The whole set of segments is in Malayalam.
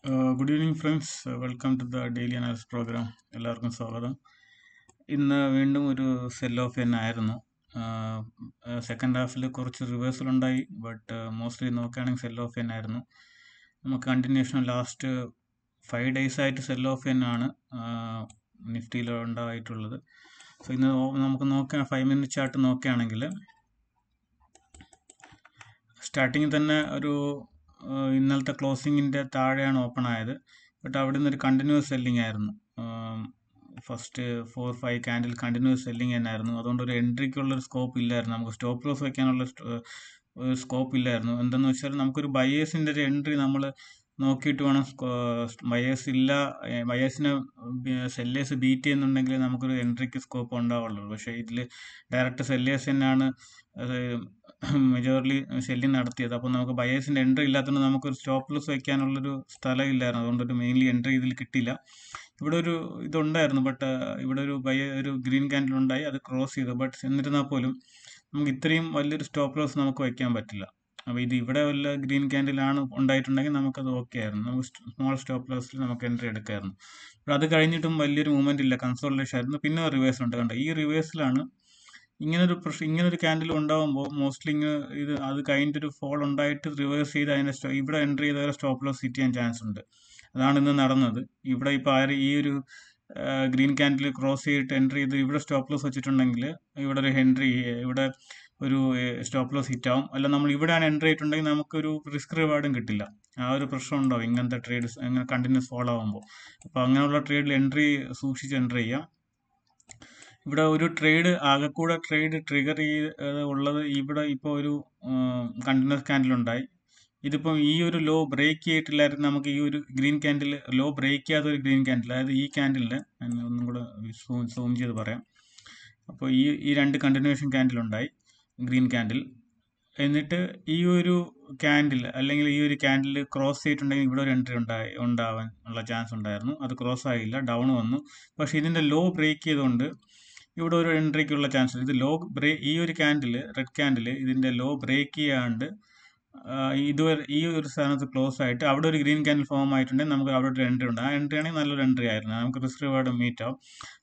Good evening friends, welcome to the daily analysis programme. എല്ലാവർക്കും സ്വാഗതം. ഇന്ന് വീണ്ടും ഒരു സെൽ ഓഫ് തന്നെ ആയിരുന്നു. സെക്കൻഡ് ഹാഫിൽ കുറച്ച് റിവേഴ്സൽ ഉണ്ടായി, ബട്ട് മോസ്റ്റ്ലി നോക്കുകയാണെങ്കിൽ സെൽ ഓഫ് തന്നെ ആയിരുന്നു. നമുക്ക് കണ്ടിന്യൂഷൻ ലാസ്റ്റ് 5 days ആയിട്ട് സെൽ ഓഫ് തന്നെയാണ് നിഫ്റ്റിയിൽ ഉണ്ടായിട്ടുള്ളത്. സോ ഇന്ന് നമുക്ക് നോക്കാം, 5 minute ചാർട്ട് നോക്കുകയാണെങ്കിൽ സ്റ്റാർട്ടിങ്ങിൽ തന്നെ ഒരു ഇന്നലത്തെ ക്ലോസിങ്ങിൻ്റെ താഴെയാണ് ഓപ്പൺ ആയത്. ബട്ട് അവിടെ നിന്നൊരു കണ്ടിന്യൂസ് സെല്ലിംഗ് ആയിരുന്നു. ഫസ്റ്റ് 4-5 ക്യാൻഡിൽ കണ്ടിന്യൂസ് സെല്ലിംഗ് തന്നെയായിരുന്നു. അതുകൊണ്ട് ഒരു എൻട്രിക്കുള്ളൊരു സ്കോപ്പ് ഇല്ലായിരുന്നു, നമുക്ക് സ്റ്റോപ്പ് ലോസ് വയ്ക്കാനുള്ള സ്കോപ്പ് ഇല്ലായിരുന്നു. എന്തെന്ന് വെച്ചാൽ നമുക്കൊരു ബയേഴ്സിൻ്റെ ഒരു എൻട്രി നമ്മൾ നോക്കിയിട്ട് വേണം. ബയേഴ്സിനെ സെല്ലേഴ്സ് ബീറ്റ് ചെയ്യുന്നുണ്ടെങ്കിൽ നമുക്കൊരു എൻട്രിക്ക് സ്കോപ്പ് ഉണ്ടാവുള്ളൂ. പക്ഷേ ഇതിൽ ഡയറക്റ്റ് സെല്ലേഴ്സ് തന്നെയാണ് മെജോർലി സെല്ലിംഗ് നടത്തിയത്. അപ്പോൾ നമുക്ക് ബയേഴ്സിൻ്റെ എൻട്രി ഇല്ലാത്തതുകൊണ്ട് നമുക്കൊരു സ്റ്റോപ്പ് ലോസ് വയ്ക്കാനുള്ളൊരു സ്ഥലം ഇല്ലായിരുന്നു. അതുകൊണ്ടൊരു മെയിൻലി എൻട്രി ഇതിൽ കിട്ടില്ല. ഇവിടെ ഒരു ഇതുണ്ടായിരുന്നു, ബട്ട് ഇവിടെ ഒരു ഗ്രീൻ ക്യാൻഡിൽ ഉണ്ടായി, അത് ക്രോസ് ചെയ്തു. ബട്ട് എന്നിരുന്നാൽ പോലും നമുക്ക് ഇത്രയും വലിയൊരു സ്റ്റോപ്പ് ലോസ് നമുക്ക് വയ്ക്കാൻ പറ്റില്ല. അപ്പോൾ ഇത് ഇവിടെ വല്ല ഗ്രീൻ ക്യാൻഡിലാണ് ഉണ്ടായിട്ടുണ്ടെങ്കിൽ നമുക്കത് ഓക്കെ ആയിരുന്നു, നമുക്ക് സ്മോൾ സ്റ്റോപ്പ് ലോസിൽ നമുക്ക് എൻട്രി എടുക്കായിരുന്നു. അപ്പോൾ അത് കഴിഞ്ഞിട്ടും വലിയൊരു മൂവ്മെൻ്റ് ഇല്ല, കൺസോളിഡേഷൻ ആയിരുന്നു. പിന്നെ റിവേഴ്സ് ഉണ്ട്, കണ്ടോ? ഈ റിവേഴ്സിലാണ് ഇങ്ങനൊരു ക്യാൻഡിൽ ഉണ്ടാകുമ്പോൾ മോസ്റ്റ്ലി അത് കഴിഞ്ഞിട്ടൊരു ഫോൾ ഉണ്ടായിട്ട് റിവേഴ്സ് ചെയ്ത് അതിൻ്റെ ഇവിടെ എൻട്രി ചെയ്ത സ്റ്റോപ്പ് ലോസ് ഹിറ്റ് ചെയ്യാൻ ചാൻസ് ഉണ്ട്. അതാണ് ഇന്ന് നടന്നത്. ഇവിടെ ഇപ്പോൾ ഈ ഒരു ഗ്രീൻ ക്യാൻഡിൽ ക്രോസ് ചെയ്തിട്ട് എൻട്രി ചെയ്ത് ഇവിടെ സ്റ്റോപ്പ് ലോസ് വെച്ചിട്ടുണ്ടെങ്കിൽ ഇവിടെ ഇവിടെ ഒരു സ്റ്റോപ്പ് ലോസ് ഹിറ്റ് ആവും. അല്ല, നമ്മൾ ഇവിടെയാണ് എൻട്രി ചെയ്തിട്ടുണ്ടെങ്കിൽ നമുക്കൊരു റിസ്ക് റിവാർഡും കിട്ടില്ല. ആ ഒരു പ്രശ്നം ഉണ്ടാവും ഇങ്ങനത്തെ ട്രേഡ്സ് അങ്ങനെ കണ്ടിന്യൂസ് ഫോളോ ആകുമ്പോൾ. അപ്പോൾ അങ്ങനെയുള്ള ട്രേഡിൽ സൂക്ഷിച്ച് എൻട്രി ചെയ്യാം. ഇവിടെ ഒരു ട്രേഡ് ട്രിഗർ ഉള്ളത് ഇവിടെ ഇപ്പോൾ ഒരു കണ്ടിന്യൂസ് ക്യാൻഡിൽ ഉണ്ടായി. ഇതിപ്പം ഈ ഒരു ലോ ബ്രേക്ക് ചെയ്തിട്ടില്ലായിരുന്നു. നമുക്ക് ഈ ഒരു ഗ്രീൻ ക്യാൻഡിൽ ലോ ബ്രേക്ക് ചെയ്യാത്ത ഒരു ഗ്രീൻ ക്യാൻഡിൽ, അതായത് ഈ ക്യാൻഡിലിന് ഒന്നും കൂടെ സൂം ചെയ്ത് പറയാം. അപ്പോൾ ഈ രണ്ട് കണ്ടിന്യൂഷൻ ക്യാൻഡിൽ ഉണ്ടായി, ഗ്രീൻ ക്യാൻഡിൽ. എന്നിട്ട് ഈ ഒരു ക്യാൻഡിൽ അല്ലെങ്കിൽ ഈ ഒരു ക്യാൻഡിൽ ക്രോസ് ചെയ്തിട്ടുണ്ടെങ്കിൽ ഇവിടെ ഒരു എൻട്രി ഉണ്ടാവാൻ ഉള്ള ചാൻസ് ഉണ്ടായിരുന്നു. അത് ക്രോസ് ആയില്ല, ഡൗൺ വന്നു. പക്ഷേ ഇതിൻ്റെ ലോ ബ്രേക്ക് ചെയ്തുകൊണ്ട് ഇവിടെ ഒരു എൻട്രിക്കുള്ള ചാൻസ് ഉണ്ട്. ഈ ഒരു ക്യാൻഡിൽ, റെഡ് ക്യാൻഡിൽ, ഇതിൻ്റെ ലോ ബ്രേക്ക് ചെയ്യാണ്ട് ഇതുവരെ ഈ ഒരു സ്ഥാനത്ത് ക്ലോസ് ആയിട്ട് അവിടെ ഒരു ഗ്രീൻ ക്യാൻഡിൽ ഫോം ആയിട്ടുണ്ടെങ്കിൽ നമുക്ക് അവിടെ ഒരു എൻട്രി ഉണ്ട്. ആ എൻട്രി ആണെങ്കിൽ നല്ലൊരു എൻട്രി ആയിരുന്നു, നമുക്ക് റിസ്ക് റിവാർഡ് മീറ്റ് ആവും.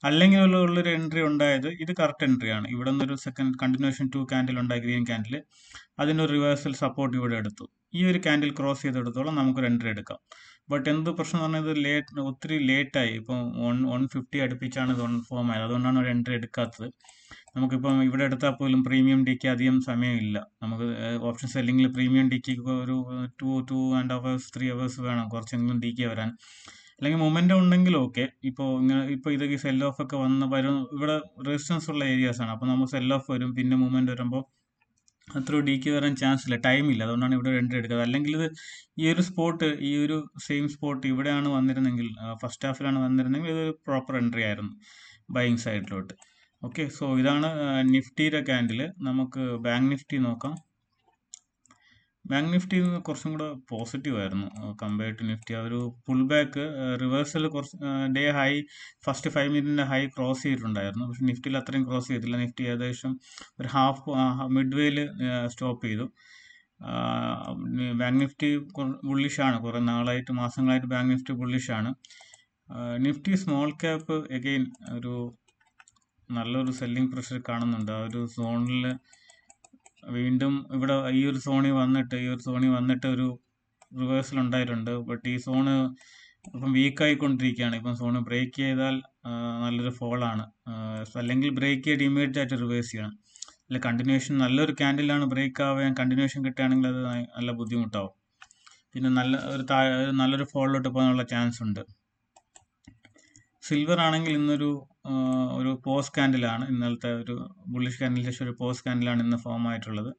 അല്ലെങ്കിൽ ഉള്ളൊരു എൻട്രി ഉണ്ടായത് ഇത് കറക്റ്റ് എൻട്രിയാണ്. ഇവിടെ നിന്നൊരു സെക്കൻഡ് കണ്ടിന്യൂഷൻ 2 ക്യാൻഡിൽ ഉണ്ടായി, ഗ്രീൻ ക്യാൻഡിൽ. അതിൻ്റെ ഒരു റിവേഴ്സൽ സപ്പോർട്ട് ഇവിടെ എടുത്തു. ഈ ഒരു ക്യാൻഡിൽ ക്രോസ് ചെയ്തെടുത്തോളം നമുക്കൊരു എൻട്രി എടുക്കാം. ബട്ട് എന്ത് പ്രശ്നം എന്ന് പറഞ്ഞാൽ ഒത്തിരി ലേറ്റായി. ഇപ്പം 150 അടുപ്പിച്ചാണ് ഇത് ഫോം ആയത്. അതുകൊണ്ടാണ് ഒരു എൻട്രി എടുക്കാത്തത്. നമുക്കിപ്പം ഇവിടെ എടുത്താൽ പോലും പ്രീമിയം ഡിക്ക് അധികം സമയമില്ല. നമുക്ക് ഓപ്ഷൻ സെല്ലിങ്ങിൽ പ്രീമിയം ഡിക്ക് ഒരു 2.5 hours 3 hours വേണം കുറച്ചെങ്കിലും ഡിക്ക് വരാൻ. അല്ലെങ്കിൽ മൊമെൻ്റം ഉണ്ടെങ്കിൽ ഓക്കെ. ഇപ്പോൾ ഇതൊക്കെ സെൽ ഓഫ് ഒക്കെ വരും. ഇവിടെ റെസിസ്റ്റൻസ് ഉള്ള ഏരിയാസ് ആണ്. അപ്പോൾ നമുക്ക് സെൽ ഓഫ് വരും, പിന്നെ മൂവ്മെൻറ്റ് വരുമ്പോൾ അത്ര ഡിക്ക് വരാൻ ചാൻസ് ഇല്ല, ടൈമില്ല. അതുകൊണ്ടാണ് ഇവിടെ ഒരു എൻട്രി എടുക്കുന്നത്. അല്ലെങ്കിൽ ഈ ഒരു സെയിം സ്പോട്ട് ഇവിടെയാണ് വന്നിരുന്നെങ്കിൽ, ഫസ്റ്റ് ഹാഫിലാണ് വന്നിരുന്നെങ്കിൽ ഇതൊരു പ്രോപ്പർ എൻട്രി ആയിരുന്നു ബൈയിങ് സൈഡിലോട്ട്. ഓക്കെ, സോ ഇതാണ് നിഫ്റ്റിയുടെ ക്യാൻഡിൽ. നമുക്ക് ബാങ്ക് നിഫ്റ്റി നോക്കാം. ബാങ്ക് നിഫ്റ്റി കുറച്ചും കൂടെ പോസിറ്റീവ് ആയിരുന്നു കമ്പയർഡ് ടു നിഫ്റ്റി. ഒരു പുൾ ബാക്ക് റിവേഴ്സൽ കുറച്ച് day high, first 5 minute high cross ചെയ്തിട്ടുണ്ടായിരുന്നു. പക്ഷെ നിഫ്റ്റിയിൽ അത്രയും ക്രോസ് ചെയ്തില്ല. നിഫ്റ്റി ഏകദേശം ഒരു മിഡ് വേയിൽ സ്റ്റോപ്പ് ചെയ്തു. ബാങ്ക് നിഫ്റ്റി ബുള്ളിഷാണ്, കുറേ മാസങ്ങളായിട്ട് ബാങ്ക് നിഫ്റ്റി ബുള്ളിഷാണ്. നിഫ്റ്റി സ്മോൾ ക്യാപ്പ് എഗെയിൻ ഒരു നല്ലൊരു സെല്ലിംഗ് പ്രഷർ കാണുന്നുണ്ട്. ആ ഒരു സോണിൽ വീണ്ടും ഇവിടെ ഈ ഒരു സോണിൽ വന്നിട്ട് ഒരു റിവേഴ്സൽ ഉണ്ടായിട്ടുണ്ട്. ബട്ട് ഈ സോണ് ഇപ്പം വീക്കായിക്കൊണ്ടിരിക്കുകയാണ്. ഇപ്പം സോണ് ബ്രേക്ക് ചെയ്താൽ നല്ലൊരു ഫോളാണ്. അല്ലെങ്കിൽ ബ്രേക്ക് ചെയ്ത് ഇമ്മീഡിയറ്റ് ആയിട്ട് റിവേഴ്സ് ചെയ്യണം. അല്ല, കണ്ടിന്യൂഷൻ നല്ലൊരു ക്യാൻഡിലാണ് ബ്രേക്ക് ആവാൻ കണ്ടിന്യൂഷൻ കിട്ടുകയാണെങ്കിൽ അത് നല്ല ബുദ്ധിമുട്ടാവും. പിന്നെ നല്ലൊരു ഫോളിലോട്ട് പോകാനുള്ള ചാൻസ് ഉണ്ട്. സിൽവർ ആണെങ്കിൽ ഇന്നൊരു പോസ്റ്റ് ക്യാൻഡിലാണ്, ഇന്നലത്തെ ഒരു ബുള്ളിഷ് ക്യാൻഡിലിന് ശേഷം ഒരു പോസ്റ്റ് ക്യാൻഡിലാണ് ഇന്ന് ഫോം ആയിട്ടുള്ളത്.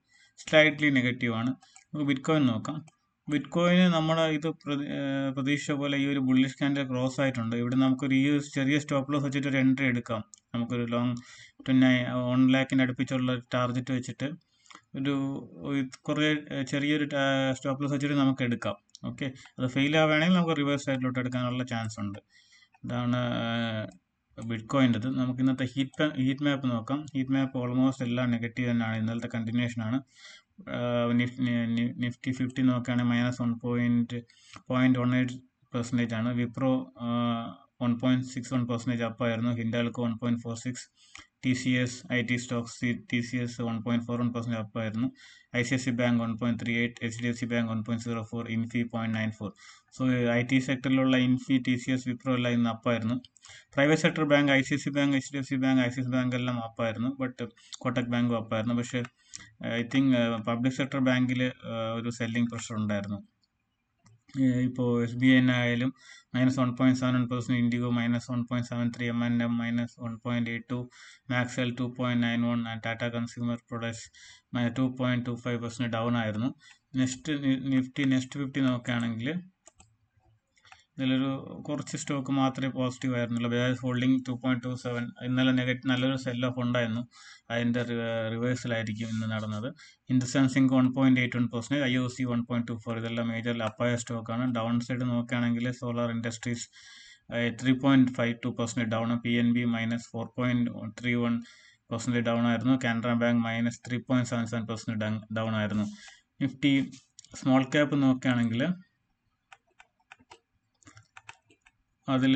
സ്ലൈറ്റ്ലി നെഗറ്റീവാണ്. നമുക്ക് ബിറ്റ്കോയിൻ നോക്കാം. ബിറ്റ്കോയിന് നമ്മുടെ പ്രതീക്ഷിച്ച പോലെ ഈ ഒരു ബുള്ളിഷ് ക്യാൻഡിൽ ക്രോസ് ആയിട്ടുണ്ട്. ഇവിടെ നമുക്കൊരു ഈ ഒരു ചെറിയ സ്റ്റോപ്പ് ലോസ് വെച്ചിട്ട് ഒരു എൻട്രി എടുക്കാം. നമുക്കൊരു ലോങ് 1 lakh അടുപ്പിച്ചുള്ള ടാർഗറ്റ് വെച്ചിട്ട് കുറേ ചെറിയൊരു സ്റ്റോപ്പ് ലോസ് വെച്ചിട്ട് നമുക്ക് എടുക്കാം. ഓക്കെ, അത് ഫെയിൽ ആവുകയാണെങ്കിൽ നമുക്ക് റിവേഴ്സ് സൈഡിലോട്ട് എടുക്കാനുള്ള ചാൻസ് ഉണ്ട്. ഇതാണ് ബിറ്റ്കോയിൻ്റെത്. നമുക്ക് ഇന്നത്തെ ഹീറ്റ് മാപ്പ് നോക്കാം. ഹീറ്റ് മാപ്പ് ഓൾമോസ്റ്റ് എല്ലാം നെഗറ്റീവ് തന്നെയാണ്, ഇന്നലത്തെ കണ്ടിന്യൂഷനാണ്. നിഫ്റ്റി 50 നോക്കുകയാണെങ്കിൽ -1.18 പെർസെൻറ്റേജ് ആണ്. വിപ്രോ 1.61% അപ്പായിരുന്നു. Hindalco 1.46, TCS IT stocks TCS 1.41% അപ്പായിരുന്നു. ICICI bank 1.38, HDFC bank 1.04, Infy 0.94. So IT സെക്ടറിലുള്ള ഇൻഫി, TCS, വിപ്രോ എല്ലാം ഇന്ന് അപ്പായിരുന്നു. Private sector bank ICICI bank, HDFC ബാങ്ക്, ആക്സിസ് ബാങ്ക് എല്ലാം അപ്പായിരുന്നു. ബട്ട് കോട്ടക് ബാങ്കും അപ്പായിരുന്നു. പക്ഷേ ഐ തിങ്ക് പബ്ലിക് സെക്ടർ ബാങ്കിൽ ഒരു സെല്ലിംഗ് പ്രഷർ ഉണ്ടായിരുന്നു. ഇപ്പോൾ SBI ആയാലും -1.71%, IndiGo -1.73, M&M -1.82, മാക്സെൽ 2.91 and Tata consumer products -2.25% down ആയിരുന്നു. നിഫ്റ്റി 50 നോക്കുകയാണെങ്കിൽ ഇതിലൊരു കുറച്ച് സ്റ്റോക്ക് മാത്രമേ പോസിറ്റീവ് ആയിരുന്നുള്ളൂ. ബജാജ് ഹോൾഡിംഗ് 2.27, ഇന്നലെ നല്ലൊരു സെൽ ഓഫ് ഉണ്ടായിരുന്നു. അതിൻ്റെ റിവേഴ്സലായിരിക്കും ഇന്ന് നടന്നത്. ഹിന്ദുസ്ഥാൻ സിങ്ക് 1.81%, IOC 1.24, ഇതെല്ലാം മേജർ അപ്പായ സ്റ്റോക്കാണ്. ഡൗൺ സൈഡ് നോക്കുകയാണെങ്കിൽ Solar Industries 3.52% down, PNB -4.31% down ആയിരുന്നു. കാനറ ബാങ്ക് -3.77% ഡൗൺ ആയിരുന്നു. നിഫ്റ്റി സ്മോൾ ക്യാപ്പ് നോക്കുകയാണെങ്കിൽ അതിൽ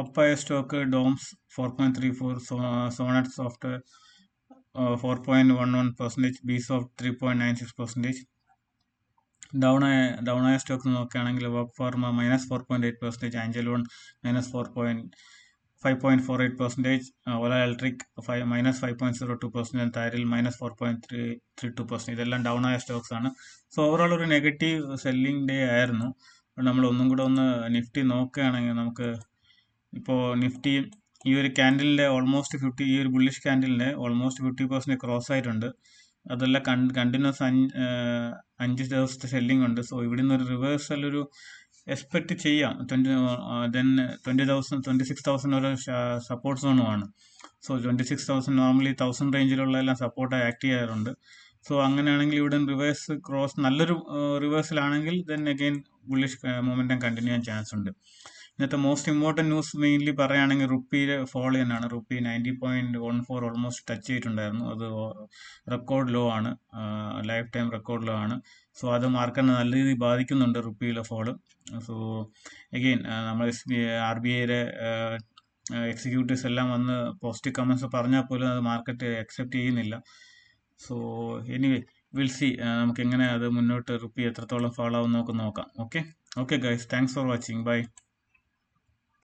അപ്പായ സ്റ്റോക്ക് ഡോംസ് 4.34, സോണറ്റ് സോഫ്റ്റ്വെയർ 4.11%, ബിസോഫ്റ്റ് 3.96%. ഡൗൺ ആയ സ്റ്റോക്ക് നോക്കുകയാണെങ്കിൽ വർക്ക് ഫാർമ -4.8%, ആഞ്ചലോൺ -5.48%, ഓല ഇലക്ട്രിക് -5.02%, താരിൽ -4.32%. ഇതെല്ലാം ഡൗൺ ആയ സ്റ്റോക്സ് ആണ്. സോ ഓവറോൾ ഒരു നെഗറ്റീവ് സെല്ലിംഗ് ഡേ ആയിരുന്നു. നമ്മൾ ഒന്നും കൂടെ ഒന്ന് നിഫ്റ്റി നോക്കുകയാണെങ്കിൽ നമുക്ക് ഇപ്പോൾ നിഫ്റ്റി ഈ ഒരു ക്യാൻഡിലിൻ്റെ ഓൾമോസ്റ്റ് 50, ഈ ഒരു ബുള്ളിഷ് ക്യാൻഡിലിൻ്റെ ഓൾമോസ്റ്റ് 50% ക്രോസ് ആയിട്ടുണ്ട്. അതെല്ലാം കണ്ടിന്യൂസ് 5 ദിവസത്തെ സെല്ലിംഗ് ഉണ്ട്. സോ ഇവിടെ നിന്ന് ഒരു റിവേഴ്സൽ ഒരു എക്സ്പെക്ട് ചെയ്യാം. 26,000 ഒരു സപ്പോർട്ട് സോണുമാണ്. സോ 26,000 നോർമലി 1000 റേഞ്ചിലുള്ള എല്ലാം സപ്പോർട്ടായി ആക്ട് ചെയ്യാറുണ്ട്. സോ അങ്ങനെയാണെങ്കിൽ ഇവിടെ റിവേഴ്സ് ക്രോസ് നല്ലൊരു റിവേഴ്സലാണെങ്കിൽ then again bullish momentum continue ചെയ്യാൻ ചാൻസ് ഉണ്ട്. ഇന്നത്തെ മോസ്റ്റ് ഇമ്പോർട്ടൻറ്റ് ന്യൂസ് മെയിൻലി പറയുകയാണെങ്കിൽ റുപ്പിയുടെ ഫോൾ തന്നെയാണ്. റുപ്പി 90.14 ഓൾമോസ്റ്റ് ടച്ച് ചെയ്തിട്ടുണ്ടായിരുന്നു. അത് റെക്കോർഡ് ലോ ആണ്, ലൈഫ് ടൈം റെക്കോർഡ് ലോ ആണ്. സോ അത് മാർക്കറ്റിനെ നല്ല രീതിയിൽ ബാധിക്കുന്നുണ്ട് റുപ്പിയിലെ ഫോള്. സോ അഗെയിൻ നമ്മൾ RBIയുടെ എക്സിക്യൂട്ടീവ്സ് എല്ലാം വന്ന് പോസിറ്റീവ് കമൻസ് പറഞ്ഞാൽ പോലും അത് മാർക്കറ്റ് അക്സെപ്റ്റ് ചെയ്യുന്നില്ല. സോ എനിവേ വിൽ സി നമുക്ക് എങ്ങനെ അത് മുന്നോട്ട് റുപ്പി എത്രത്തോളം ഫോളോ ആവും നോക്കാം. Okay guys, thanks for watching. By.